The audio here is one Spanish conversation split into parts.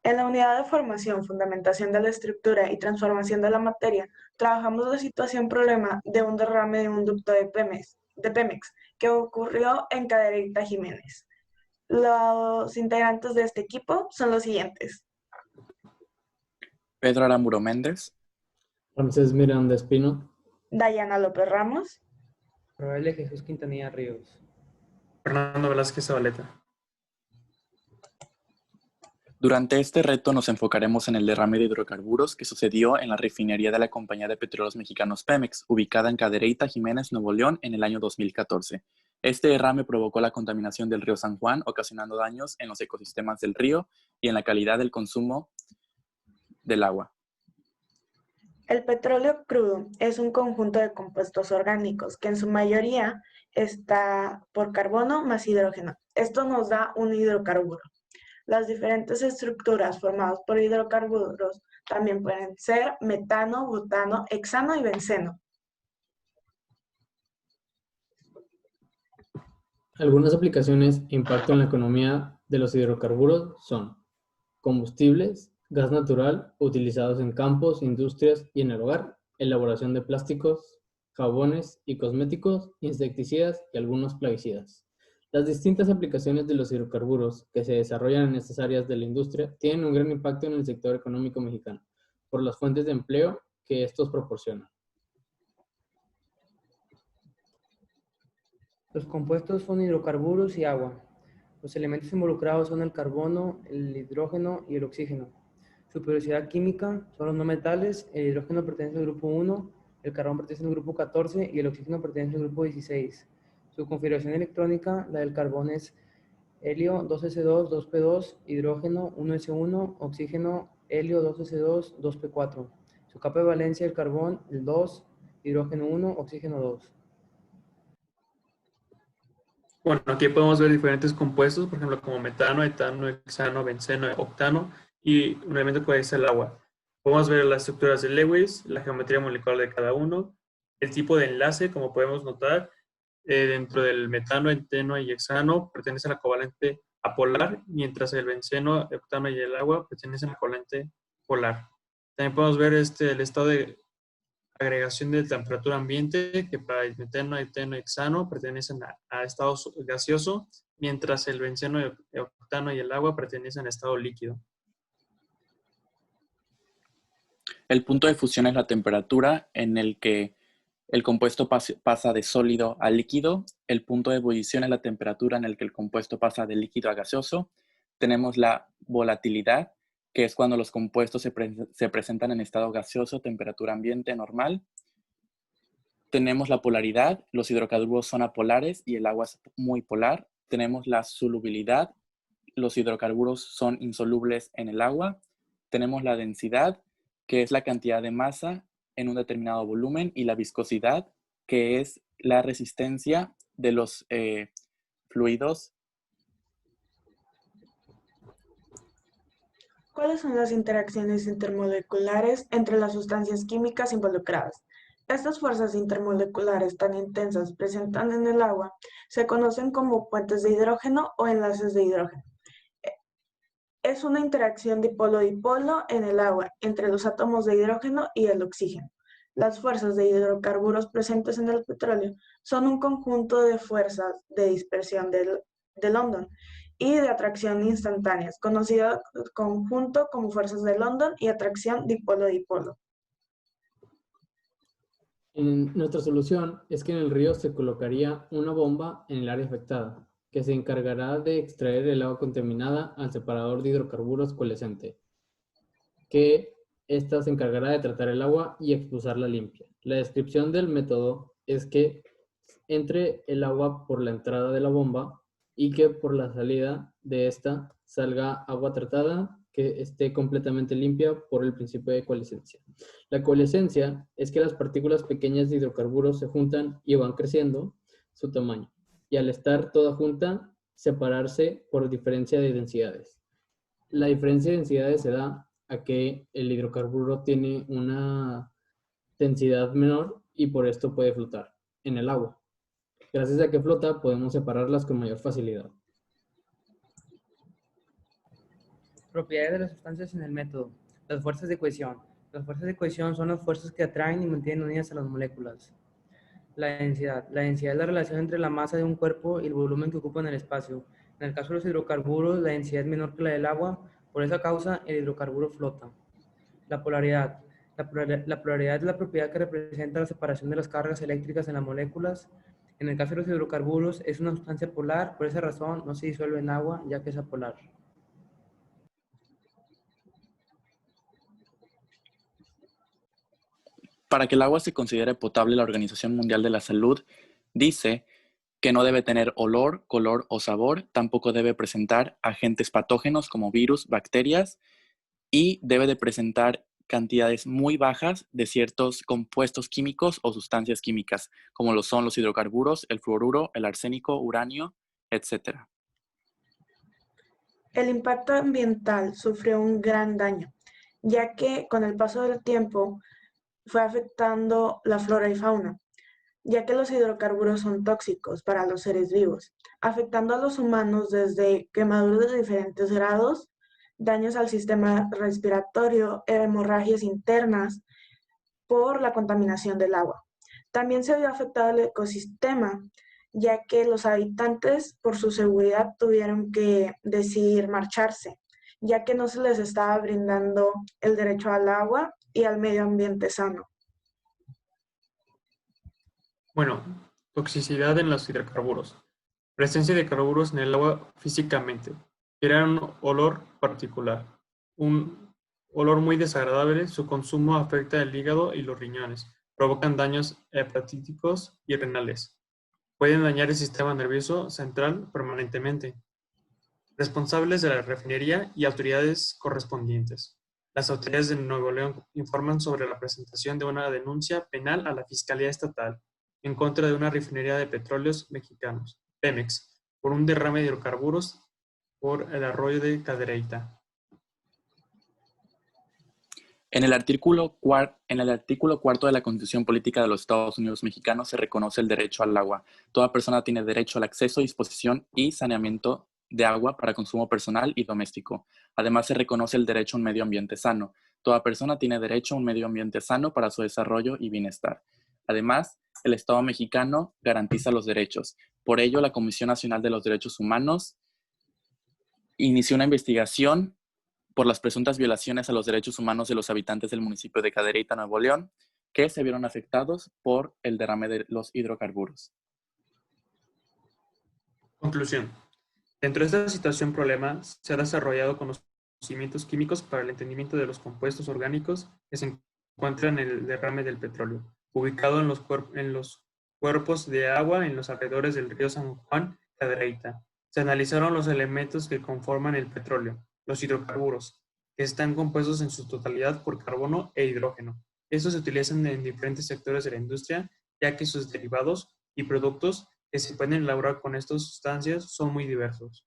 En la unidad de formación, fundamentación de la estructura y transformación de la materia, trabajamos la situación problema de un derrame de un ducto de Pemex que ocurrió en Cadereyta Jiménez. Los integrantes de este equipo son los siguientes: Pedro Aramburo Méndez, Ramsés Miranda Espino, Dayana López Ramos, Rogelio Jesús Quintanilla Ríos, Fernando Velázquez Zabaleta. Durante este reto nos enfocaremos en el derrame de hidrocarburos que sucedió en la refinería de la Compañía de Petróleos Mexicanos Pemex, ubicada en Cadereyta, Jiménez, Nuevo León, en el año 2014. Este derrame provocó la contaminación del río San Juan, ocasionando daños en los ecosistemas del río y en la calidad del consumo del agua. El petróleo crudo es un conjunto de compuestos orgánicos que en su mayoría está por carbono más hidrógeno. Esto nos da un hidrocarburo. Las diferentes estructuras formadas por hidrocarburos también pueden ser metano, butano, hexano y benceno. Algunas aplicaciones e impacto en la economía de los hidrocarburos son combustibles, gas natural utilizados en campos, industrias y en el hogar, elaboración de plásticos, jabones y cosméticos, insecticidas y algunos plaguicidas. Las distintas aplicaciones de los hidrocarburos que se desarrollan en estas áreas de la industria tienen un gran impacto en el sector económico mexicano por las fuentes de empleo que estos proporcionan. Los compuestos son hidrocarburos y agua. Los elementos involucrados son el carbono, el hidrógeno y el oxígeno. Su periodicidad química son los no metales. El hidrógeno pertenece al grupo 1, el carbón pertenece al grupo 14 y el oxígeno pertenece al grupo 16. Su configuración electrónica, la del carbón es helio 2s2, 2p2, hidrógeno 1s1, oxígeno helio 2s2, 2p4. Su capa de valencia del carbón, el 2, hidrógeno 1, oxígeno 2. Bueno, aquí podemos ver diferentes compuestos, por ejemplo, como metano, etano, hexano, benceno, octano y un elemento que puede ser el agua. Podemos ver las estructuras de Lewis, la geometría molecular de cada uno, el tipo de enlace, como podemos notar, dentro del metano, etano y hexano pertenece a la covalente apolar, mientras el benceno, octano y el agua pertenecen a la covalente polar. También podemos ver el estado de agregación de temperatura ambiente, que para el metano, etano y hexano pertenecen a estado gaseoso, mientras el benceno, el octano y el agua pertenecen a estado líquido. El punto de fusión es la temperatura en el que el compuesto pasa de sólido a líquido. El punto de ebullición es la temperatura en el que el compuesto pasa de líquido a gaseoso. Tenemos la volatilidad, que es cuando los compuestos se presentan en estado gaseoso, temperatura ambiente normal. Tenemos la polaridad, los hidrocarburos son apolares y el agua es muy polar. Tenemos la solubilidad, los hidrocarburos son insolubles en el agua. Tenemos la densidad, que es la cantidad de masa en un determinado volumen, y la viscosidad, que es la resistencia de los fluidos. ¿Cuáles son las interacciones intermoleculares entre las sustancias químicas involucradas? Estas fuerzas intermoleculares tan intensas presentes en el agua se conocen como puentes de hidrógeno o enlaces de hidrógeno. Es una interacción dipolo-dipolo en el agua entre los átomos de hidrógeno y el oxígeno. Las fuerzas de hidrocarburos presentes en el petróleo son un conjunto de fuerzas de dispersión de London y de atracción instantáneas, conocido conjunto como fuerzas de London y atracción dipolo-dipolo. Nuestra solución es que en el río se colocaría una bomba en el área afectada, que se encargará de extraer el agua contaminada al separador de hidrocarburos coalescente, que ésta se encargará de tratar el agua y expulsarla limpia. La descripción del método es que entre el agua por la entrada de la bomba y que por la salida de esta salga agua tratada que esté completamente limpia por el principio de coalescencia. La coalescencia es que las partículas pequeñas de hidrocarburos se juntan y van creciendo su tamaño, y al estar toda junta, separarse por diferencia de densidades. La diferencia de densidades se da a que el hidrocarburo tiene una densidad menor y por esto puede flotar en el agua. Gracias a que flota, podemos separarlas con mayor facilidad. Propiedades de las sustancias en el método. Las fuerzas de cohesión. Las fuerzas de cohesión son las fuerzas que atraen y mantienen unidas a las moléculas. La densidad. La densidad es la relación entre la masa de un cuerpo y el volumen que ocupa en el espacio. En el caso de los hidrocarburos, la densidad es menor que la del agua. Por esa causa, el hidrocarburo flota. La polaridad. La polaridad es la propiedad que representa la separación de las cargas eléctricas en las moléculas. En el caso de los hidrocarburos, es una sustancia polar. Por esa razón, no se disuelve en agua, ya que es apolar. Para que el agua se considere potable, la Organización Mundial de la Salud dice que no debe tener olor, color o sabor, tampoco debe presentar agentes patógenos como virus, bacterias, y debe de presentar cantidades muy bajas de ciertos compuestos químicos o sustancias químicas, como lo son los hidrocarburos, el fluoruro, el arsénico, uranio, etc. El impacto ambiental sufrió un gran daño, ya que con el paso del tiempo fue afectando la flora y fauna, ya que los hidrocarburos son tóxicos para los seres vivos, afectando a los humanos desde quemaduras de diferentes grados, daños al sistema respiratorio, hemorragias internas por la contaminación del agua. También se vio afectado el ecosistema, ya que los habitantes por su seguridad tuvieron que decidir marcharse, ya que no se les estaba brindando el derecho al agua y al medio ambiente sano. Bueno, toxicidad en los hidrocarburos. Presencia de carburos en el agua físicamente. Crean un olor particular. Un olor muy desagradable. Su consumo afecta el hígado y los riñones. Provocan daños hepatíticos y renales. Pueden dañar el sistema nervioso central permanentemente. Responsables de la refinería y autoridades correspondientes. Las autoridades de Nuevo León informan sobre la presentación de una denuncia penal a la Fiscalía Estatal en contra de una refinería de petróleos mexicanos, Pemex, por un derrame de hidrocarburos por el arroyo de Cadereyta. En el artículo 4 de la Constitución Política de los Estados Unidos Mexicanos se reconoce el derecho al agua. Toda persona tiene derecho al acceso, disposición y saneamiento de agua para consumo personal y doméstico. Además, se reconoce el derecho a un medio ambiente sano. Toda persona tiene derecho a un medio ambiente sano para su desarrollo y bienestar. Además, el Estado mexicano garantiza los derechos. Por ello, la Comisión Nacional de los Derechos Humanos inició una investigación por las presuntas violaciones a los derechos humanos de los habitantes del municipio de Cadereyta, Nuevo León, que se vieron afectados por el derrame de los hidrocarburos. Conclusión. Dentro de esta situación problema, se ha desarrollado conocimientos químicos para el entendimiento de los compuestos orgánicos que se encuentran en el derrame del petróleo, ubicado en los cuerpos de agua en los alrededores del río San Juan, Cadereyta. Se analizaron los elementos que conforman el petróleo, los hidrocarburos, que están compuestos en su totalidad por carbono e hidrógeno. Estos se utilizan en diferentes sectores de la industria, ya que sus derivados y productos que se pueden elaborar con estas sustancias son muy diversos.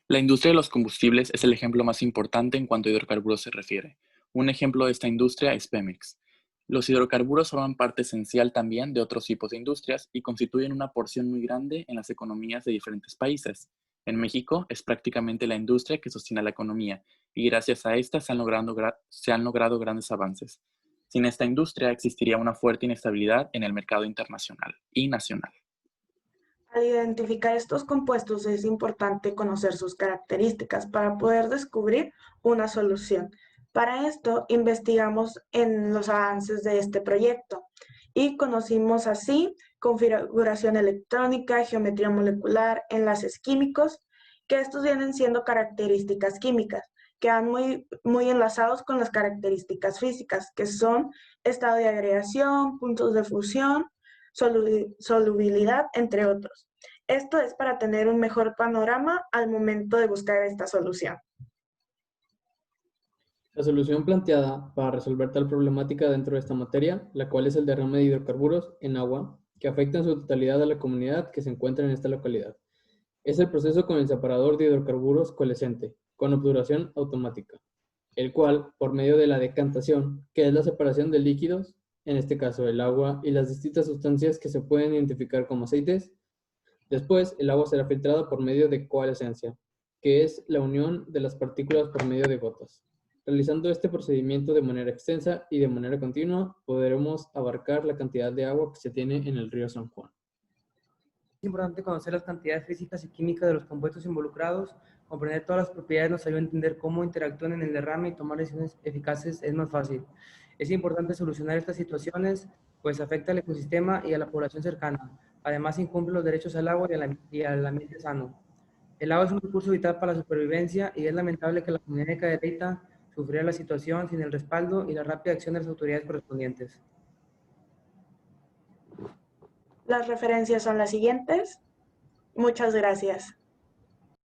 La industria de los combustibles es el ejemplo más importante en cuanto a hidrocarburos se refiere. Un ejemplo de esta industria es Pemex. Los hidrocarburos forman parte esencial también de otros tipos de industrias y constituyen una porción muy grande en las economías de diferentes países. En México es prácticamente la industria que sostiene la economía y gracias a esta se han logrado grandes avances. Sin esta industria existiría una fuerte inestabilidad en el mercado internacional y nacional. Al identificar estos compuestos es importante conocer sus características para poder descubrir una solución. Para esto investigamos en los avances de este proyecto y conocimos así configuración electrónica, geometría molecular, enlaces químicos, que estos vienen siendo características químicas, que van muy enlazados con las características físicas, que son estado de agregación, puntos de fusión, solubilidad, entre otros. Esto es para tener un mejor panorama al momento de buscar esta solución. La solución planteada para resolver tal problemática dentro de esta materia, la cual es el derrame de hidrocarburos en agua, que afecta en su totalidad a la comunidad que se encuentra en esta localidad, es el proceso con el separador de hidrocarburos coalescente, con obturación automática, el cual, por medio de la decantación, que es la separación de líquidos, en este caso el agua y las distintas sustancias que se pueden identificar como aceites, después el agua será filtrada por medio de coalescencia. que es la unión de las partículas por medio de gotas. Realizando este procedimiento de manera extensa y de manera continua, podremos abarcar la cantidad de agua que se tiene en el río San Juan. Es importante conocer las cantidades físicas y químicas de los compuestos involucrados. Comprender todas las propiedades nos ayuda a entender cómo interactúan en el derrame y tomar decisiones eficaces es más fácil. Es importante solucionar estas situaciones, pues afecta al ecosistema y a la población cercana. Además, incumple los derechos al agua y al ambiente sano. El agua es un recurso vital para la supervivencia y es lamentable que la comunidad de Cadereyta sufriera la situación sin el respaldo y la rápida acción de las autoridades correspondientes. Las referencias son las siguientes. Muchas gracias.